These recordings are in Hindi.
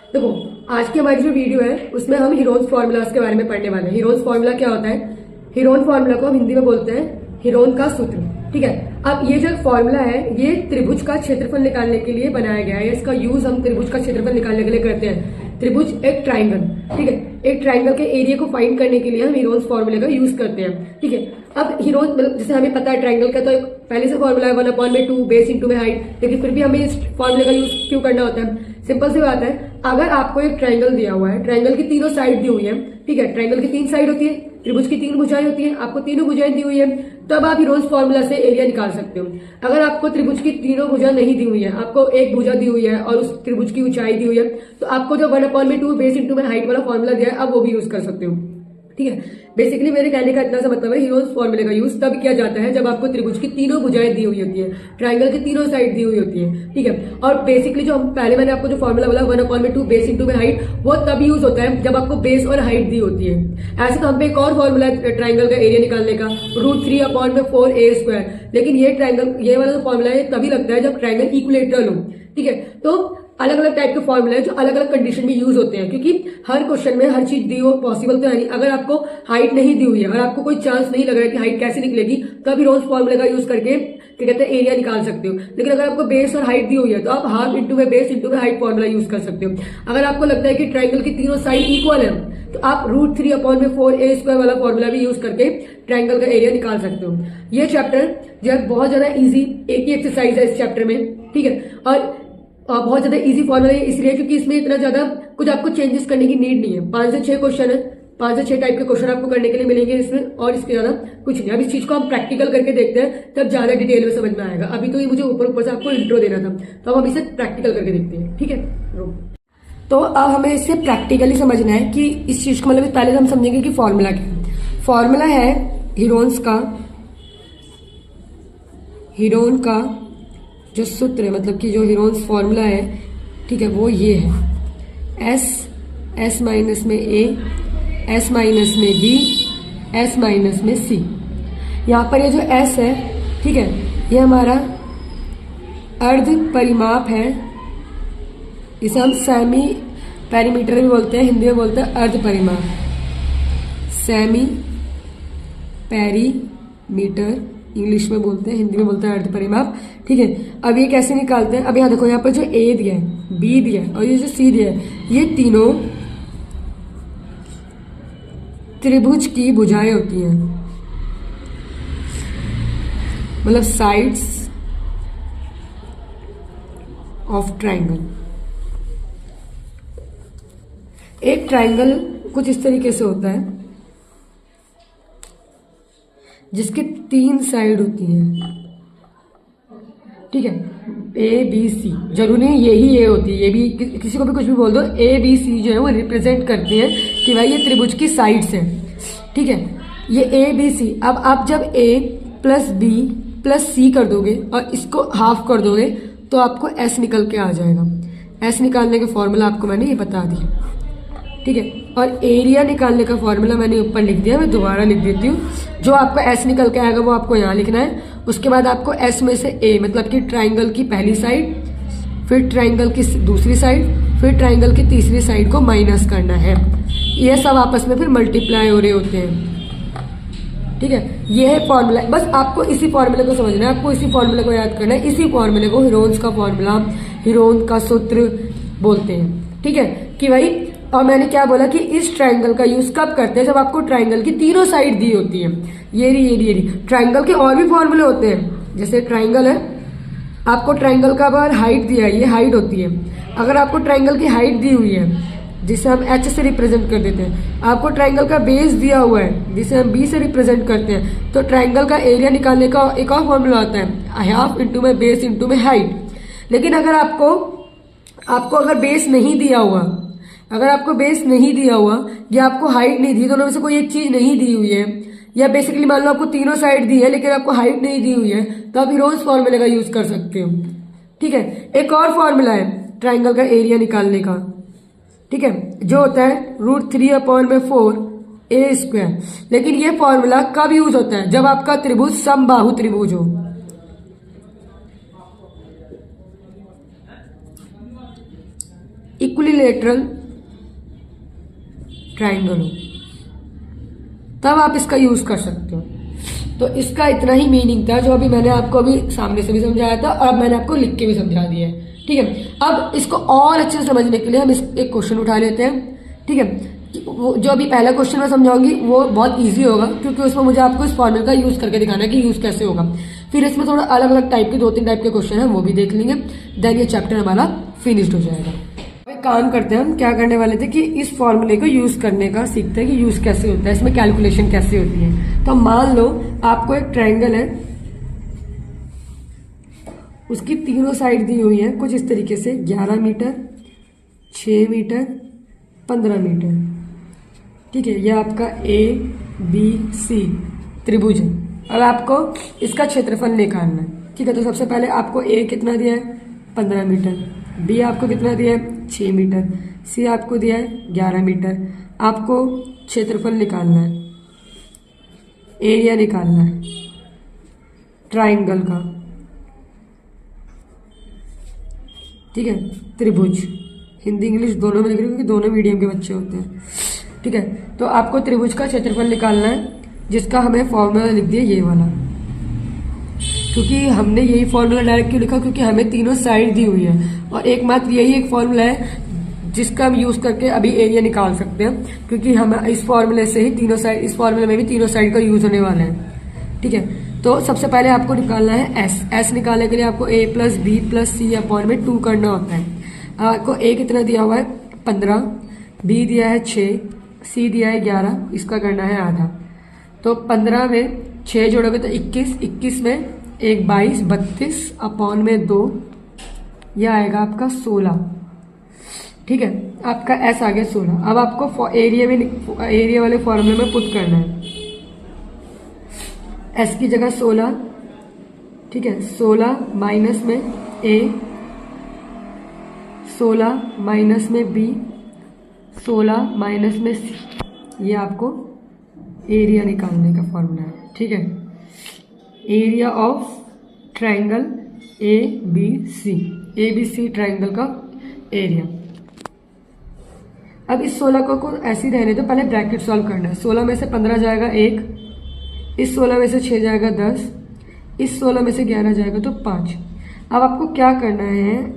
देखो, आज की हमारी जो वीडियो है उसमें हम हीरोन्स फॉर्मूलाज के बारे में पढ़ने वाले हैं। हीरोन्स फॉर्मूला क्या होता है? हीरोन फॉर्मूला को हम हिंदी में बोलते हैं हीरोन का सूत्र। ठीक है, अब ये जो फॉर्मूला है ये त्रिभुज का क्षेत्रफल निकालने के लिए बनाया गया है। इसका यूज हम त्रिभुज का क्षेत्रफल निकालने के लिए करते हैं। त्रिभुज एक ट्राइंगल, ठीक है, एक ट्राइंगल के एरिया को फाइंड करने के लिए हम हीरोन्स फॉर्मूले का यूज करते हैं। ठीक है, अब हीरोन मतलब जैसे हमें पता है ट्राइंगल का तो पहले से फॉर्मूला है 1/2 बेस इंटू में हाइट, लेकिन फिर भी हमें इस फॉर्मूले का यूज क्यों करना होता है? सिंपल सी बात है, अगर आपको एक ट्राइंगल दिया हुआ है, ट्राइंगल की तीनों साइड दी हुई है, ठीक है, ट्राइंगल की 3 साइड होती है, त्रिभुज की 3 भुजाएं होती है, आपको तीनों भुजाएं दी हुई है, तब आप हीरोन्स फॉर्मूला से एरिया निकाल सकते हो। अगर आपको त्रिभुज की तीनों भुजा नहीं दी हुई है, आपको एक भुजा दी हुई है और उस त्रिभुज की ऊंचाई दी हुई है, तो आपको जो 1/2 बेस इंटू में हाइट वाला फॉर्मूला दिया है, आप वो भी यूज कर सकते हो। ठीक है, बेसिकली मेरे कहने का इतना सा मतलब है, हीरोन्स फॉर्मूले का यूज तब किया जाता है जब आपको त्रिभुज की तीनों भुजाएं दी हुई होती है, ट्राइंगल की तीनों साइड दी हुई होती है। ठीक है, और बेसिकली जो हम पहले मैंने आपको जो फॉर्मूला बोला 1/2 बेस इंटू में हाइट, वो तब यूज होता है जब आपको बेस और हाइट दी होती है। ऐसे तो हम पे एक और फॉर्मूला है ट्राइंगल का एरिया निकालने का, √3/4a²। लेकिन ये ट्राइंगल, ये वाला जो फॉर्मूला है तभी लगता है जब ट्राइंगल इक्विलेटरल हो। ठीक है, तो अलग अलग टाइप के फॉर्मूले हैं जो अलग अलग कंडीशन में यूज होते हैं, क्योंकि हर क्वेश्चन में हर चीज दी हो पॉसिबल तो है नहीं। अगर आपको हाइट नहीं दी हुई है और आपको कोई चांस नहीं लग रहा है कि हाइट कैसे निकलेगी, तो आप हीरोन्स फॉर्मूले का यूज करके क्या कहते हैं एरिया निकाल सकते हो। लेकिन अगर आपको बेस और हाइट दी हुई है तो आप हाफ इंटू में बेस इंटू में हाइट फॉर्मूला यूज कर सकते हो। अगर आपको लगता है कि ट्राइंगल की तीनों साइड इक्वल है तो आप √3/4a² वाला फॉर्मूला भी यूज करके ट्राइंगल का एरिया निकाल सकते हो। ये चैप्टर जो है बहुत ज्यादा इजी, एक ही एक्सरसाइज है इस चैप्टर में। ठीक है, और बहुत ज्यादा इजी फॉर्मूला है इसलिए क्योंकि इसमें इतना ज्यादा कुछ आपको चेंजेस करने की नीड नहीं है। 5 से 6 क्वेश्चन है, 5 से 6 टाइप के क्वेश्चन आपको करने के लिए मिलेंगे इसमें, और इसके ज्यादा कुछ नहीं। अब इस चीज को हम प्रैक्टिकल करके देखते हैं तब ज्यादा डिटेल में समझ में आएगा। अभी तो ये मुझे ऊपर ऊपर से आपको इंट्रो देना था, तो अब हम इसे प्रैक्टिकल करके देखते हैं। ठीक है, तो अब हमें इसे प्रैक्टिकली समझना है कि इस चीज को मतलब पहले हम समझेंगे कि फॉर्मूला क्या। फॉर्मूला है हीरोन्स का, हीरोन का जो सूत्र है, मतलब कि जो हीरोन्स फॉर्मूला है, ठीक है, वो ये है S माइनस में A, S माइनस में B, S माइनस में C। यहाँ पर ये जो S है, ठीक है, ये हमारा अर्ध परिमाप है। इसे हम सेमी पेरीमीटर भी बोलते हैं, हिंदी में बोलते हैं अर्ध परिमाप, सेमी पेरीमीटर इंग्लिश में बोलते हैं, हिंदी में बोलते हैं अर्ध परिमाप। ठीक है, अब ये कैसे निकालते हैं? अब यहाँ देखो, यहाँ पर जो A दिया है, B दिया है और ये जो C दिया है, ये तीनों त्रिभुज की भुजाएं होती हैं, मतलब साइड्स ऑफ ट्राइंगल। एक ट्राइंगल कुछ इस तरीके से होता है जिसके 3 साइड होती हैं। ठीक है, ABC, जरूरी नहीं यही ए होती है, ये भी किसी को भी कुछ भी बोल दो, ABC जो है वो रिप्रेजेंट करते हैं कि भाई ये त्रिभुज की साइड्स हैं। ठीक है, ये ABC, अब आप जब A plus B plus C कर दोगे और इसको हाफ कर दोगे तो आपको S निकल के आ जाएगा। S निकालने का फॉर्मूला आपको मैंने ये बता दिया। ठीक है, और एरिया निकालने का फॉर्मूला मैंने ऊपर लिख दिया, मैं दोबारा लिख देती हूँ। जो आपका S निकल के आएगा वो आपको यहाँ लिखना है। उसके बाद आपको S में से A मतलब कि ट्राइंगल की पहली साइड, फिर ट्राइंगल की दूसरी साइड, फिर ट्राइंगल की तीसरी साइड को माइनस करना है। ये सब आपस में फिर मल्टीप्लाई हो रहे होते हैं। ठीक है, ये है फॉर्मूला। बस आपको इसी फॉर्मूले को समझना है, आपको इसी फॉर्मूले को याद करना है। इसी फॉर्मूले को हीरोन्स का फॉर्मूला, हीरोन का सूत्र बोलते हैं। ठीक है, कि भाई, और मैंने क्या बोला कि इस ट्राइंगल का यूज कब करते हैं? जब आपको ट्राइंगल की तीनों साइड दी होती है। ये रही। ट्राइंगल के और भी फॉर्मूले होते हैं, जैसे ट्राइंगल है, आपको ट्राइंगल का बार हाइट दिया है, ये हाइट होती है। अगर आपको ट्राइंगल की हाइट दी हुई है जिसे हम H से रिप्रेजेंट कर देते हैं, आपको ट्राइंगल का बेस दिया हुआ है जिसे हम B से रिप्रेजेंट करते हैं, तो ट्राइंगल का एरिया निकालने का एक और फॉर्मूला होता है, हाफ इंटू में बेस इंटू में हाइट। लेकिन अगर आपको अगर बेस नहीं दिया हुआ, अगर आपको बेस नहीं दिया हुआ या आपको हाइट नहीं दी, दोनों में से कोई एक चीज नहीं दी हुई है, या बेसिकली मान लो आपको तीनों साइड दी है लेकिन आपको हाइट नहीं दी हुई है, तो आप हीरोन्स फॉर्मूले का यूज कर सकते हो। ठीक है, एक और फॉर्मूला है ट्राइंगल का एरिया निकालने का, ठीक है, जो होता है √3/4a²। लेकिन ये फॉर्मूला कब यूज होता है? जब आपका त्रिभुज समबाहु त्रिभुज हो। इक्विलेटरल ट्राइंगल हो तब आप इसका यूज कर सकते हो। तो इसका इतना ही मीनिंग था जो अभी मैंने आपको अभी सामने से भी समझाया था और अब मैंने आपको लिख के भी समझा दिया है। ठीक है, अब इसको और अच्छे से समझने के लिए हम एक क्वेश्चन उठा लेते हैं। ठीक है, वो जो अभी पहला क्वेश्चन मैं समझाऊंगी वो बहुत इजी होगा क्योंकि उसमें मुझे आपको इस फॉर्मूले का यूज करके दिखाना है कि यूज कैसे होगा। फिर इसमें थोड़ा अलग अलग टाइप के 2-3 टाइप के क्वेश्चन है वो भी देख लेंगे, देन ये चैप्टर हमारा फिनिश्ड हो जाएगा। एक काम करते हैं, हम क्या करने वाले थे कि इस फॉर्मूले को यूज करने का सीखते हैं कि यूज कैसे होता है, इसमें कैलकुलेशन कैसे होती है। तो मान लो आपको एक ट्रायंगल है, उसकी तीनों साइड दी हुई है कुछ इस तरीके से 11 मीटर, 6 मीटर, 15 मीटर। ठीक है, यह आपका ABC त्रिभुज है। अब आपको इसका क्षेत्रफल निकालना है। ठीक है, तो सबसे पहले आपको A कितना दिया है 15 मीटर, B आपको कितना दिया है 6 मीटर, C आपको दिया है 11 मीटर। आपको क्षेत्रफल निकालना है, एरिया निकालना है ट्राइंगल का। ठीक है, त्रिभुज, हिंदी इंग्लिश दोनों में लिख रही हूँ क्योंकि दोनों मीडियम के बच्चे होते हैं। ठीक है, तो आपको त्रिभुज का क्षेत्रफल निकालना है जिसका हमें फॉर्मूला लिख दिया ये वाला। क्योंकि हमने यही फॉर्मूला डायरेक्ट क्यों लिखा, क्योंकि हमें तीनों साइड दी हुई है और एकमात्र यही एक फॉर्मूला है जिसका हम यूज करके अभी एरिया निकाल सकते हैं, क्योंकि हम इस फॉर्मूले से ही तीनों साइड, इस फॉर्मूले में भी तीनों साइड का यूज होने वाला है। ठीक है, तो सबसे पहले आपको निकालना है एस निकालने के लिए आपको A + B + C अपॉन में 2 करना होता है। आपको A कितना दिया हुआ है 15, B दिया है 6, C दिया है 11, इसका करना है आधा। तो 15 में 6 जोड़ोगे तो 21, 21 में 1 22, 32 अपॉन में 2, यह आएगा आपका 16। ठीक है, आपका S आ गया 16। अब आपको एरिया वाले फॉर्मूले में पुट करना है, S की जगह 16। ठीक है, 16 माइनस में A, 16 माइनस में B, 16 माइनस में C, ये आपको एरिया निकालने का फॉर्मूला है। ठीक है, area of triangle ABC triangle का एरिया। अब इस 16 को ऐसे ही रहने दो, पहले ब्रैकेट सॉल्व करना है। 16 में से 15 जाएगा 1, इस 16 में से 6 जाएगा 10, इस 16 में से 11 जाएगा तो 5। अब आपको क्या करना है,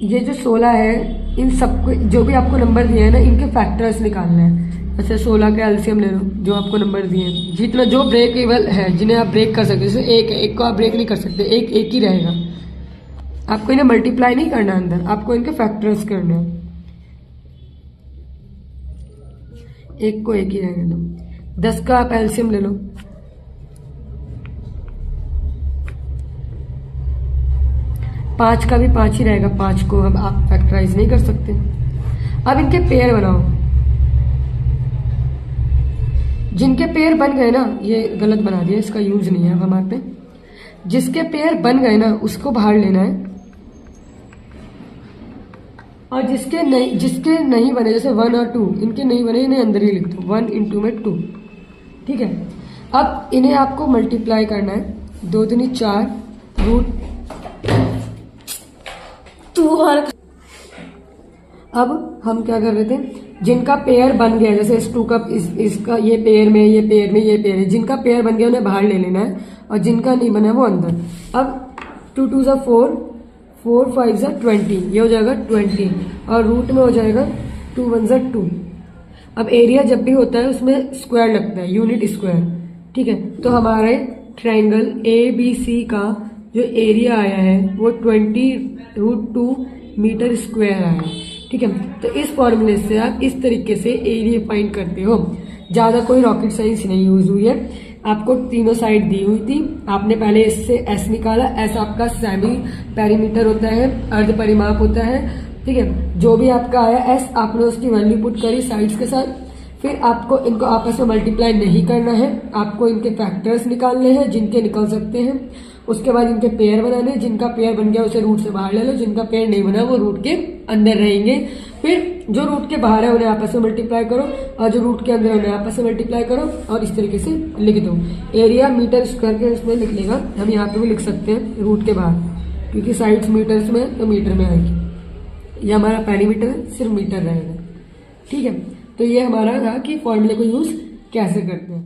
ये जो 16 है इन सबको, जो भी आपको नंबर दिए हैं ना, इनके फैक्टर्स निकालना है। अच्छा, 16 का एलसीएम ले लो जो आपको नंबर दिए हैं, जितना जो ब्रेकेबल है जिन्हें आप ब्रेक कर सकते, जैसे एक को आप ब्रेक नहीं कर सकते, एक ही रहेगा। आपको इन्हें मल्टीप्लाई नहीं करना अंदर, आपको इनके फैक्टर्स करना है। एक को एक ही रहने दो। 10 का आप एलसीएम ले लो, पांच का भी 5 ही रहेगा, 5 को अब आप फैक्टराइज नहीं कर सकते। अब इनके पेयर बनाओ, जिनके पेयर बन गए ना, ये गलत बना दिया, इसका यूज नहीं है अब हमारे पे। जिसके पेयर बन गए ना उसको बाहर लेना है, और जिसके नहीं बने, जैसे 1 और 2 इनके नहीं बने, इन्हें अंदर ही लिख दो, 1 × में 2। ठीक है, अब इन्हें आपको मल्टीप्लाई करना है, 2 दूनी 4 √2। अब हम क्या कर रहे थे, जिनका पेयर बन गया, जैसे इस 2 का इसका ये पेयर में, ये पेयर में, ये पेयर है, जिनका पेयर बन गया उन्हें बाहर ले लेना है और जिनका नहीं बना वो अंदर। अब 2 2 = 4, 4 5 = 20, ये हो जाएगा 20 और रूट में हो जाएगा 2 1 = 2। अब एरिया जब भी होता है उसमें स्क्वायर लगता है, यूनिट स्क्वायर। ठीक है, तो हमारे ट्राइंगल ABC का जो एरिया आया है वो 20√2 मीटर स्क्वायर आया है। ठीक है, तो इस फॉर्मूले से आप इस तरीके से एरिया फाइंड करते हो। ज़्यादा कोई रॉकेट साइंस नहीं यूज हुई है, आपको तीनों साइड दी हुई थी, आपने पहले इससे S निकाला। S आपका सेमी पेरीमीटर होता है, अर्ध परिमाप होता है। ठीक है, जो भी आपका आया S आपने उसकी वैल्यू पुट करी साइड्स के साथ। फिर आपको इनको आपस में मल्टीप्लाई नहीं करना है, आपको इनके फैक्टर्स निकालने हैं जिनके निकल सकते हैं। उसके बाद इनके पेयर बनाने, जिनका पेयर बन गया उसे रूट से बाहर ले लो, जिनका पेयर नहीं बना वो रूट के अंदर रहेंगे। फिर जो रूट के बाहर है उन्हें आपस में मल्टीप्लाई करो और जो रूट के अंदर है उन्हें आपस में मल्टीप्लाई करो और इस तरीके से लिख दो। एरिया मीटर स्क्वायर के उसमें लिख लेगा, हम यहाँ पे भी लिख सकते हैं रूट के बाहर, क्योंकि साइड्स मीटर्स में तो मीटर में आएगी। ये हमारा पेरीमीटर सिर्फ मीटर रहेगा। ठीक है, तो ये हमारा था कि फॉर्मूले को यूज कैसे करते हैं।